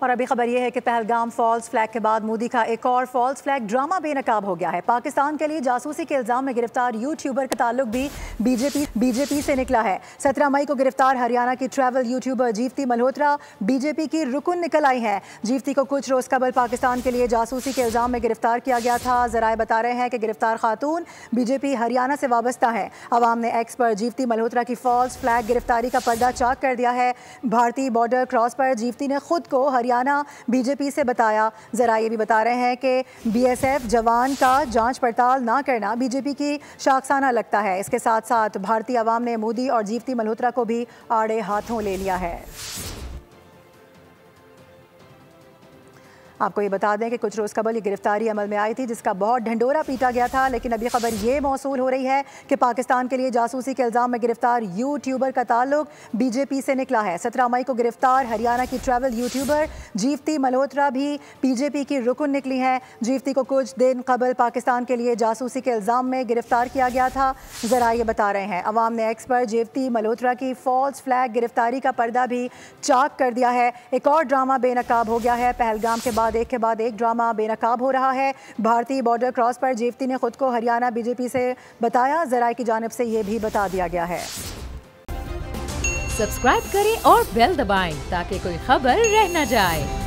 और अभी खबर यह है कि पहलगाम फॉल्स फ्लैग के बाद मोदी का एक और फॉल्स फ्लैग ड्रामा बेनकाब हो गया है। पाकिस्तान के लिए जासूसी के इल्जाम में गिरफ्तार यूट्यूबर का ताल्लुक भी बीजेपी से निकला है। 17 मई को गिरफ्तार हरियाणा की ट्रैवल यूट्यूबर जीवती मल्होत्रा बीजेपी की रुकन निकल आई है। जीवती को कुछ रोज कबल पाकिस्तान के लिए जासूसी के इल्जाम में गिरफ्तार किया गया था। जराए बता रहे हैं कि गिरफ्तार खातून बीजेपी हरियाणा से वाबस्ता है। अवाम ने एक्स पर जीवती मल्होत्रा की फॉल्स फ्लैग गिरफ्तारी का पर्दा चाक कर दिया है। भारतीय बॉर्डर क्रॉस पर जीवती ने खुद को हरियाणा बीजेपी से बताया। जरा ये भी बता रहे हैं कि बीएसएफ जवान का जांच पड़ताल ना करना बीजेपी की शाखसाना लगता है। इसके साथ साथ भारतीय अवाम ने मोदी और जीवती मल्होत्रा को भी आड़े हाथों ले लिया है। आपको ये बता दें कि कुछ रोज़ कबल ये गिरफ्तारी अमल में आई थी, जिसका बहुत ढंडोरा पीटा गया था। लेकिन अभी खबर ये मौसूल हो रही है कि पाकिस्तान के लिए जासूसी के इल्ज़ाम में गिरफ्तार यूट्यूबर का ताल्लुक बीजेपी से निकला है। 17 मई को गिरफ्तार हरियाणा की ट्रैवल यूट्यूबर जीवती मल्होत्रा भी बीजेपी की रुकन निकली हैं। जीवती को कुछ दिन कबल पाकिस्तान के लिए जासूसी के इल्ज़ाम में गिरफ्तार किया गया था। जरा ये बता रहे हैं अवाम ने एक्स पर जीवती मल्होत्रा की फॉल्स फ्लैग गिरफ्तारी का पर्दा भी चाक कर दिया है। एक और ड्रामा बेनकाब हो गया है। पहलगाम के बाद एक ड्रामा बेनकाब हो रहा है। भारतीय बॉर्डर क्रॉस पर जीवती ने खुद को हरियाणा बीजेपी से बताया। जराए की जानिब से यह भी बता दिया गया है। सब्सक्राइब करें और बेल दबाएं ताकि कोई खबर रह न जाए।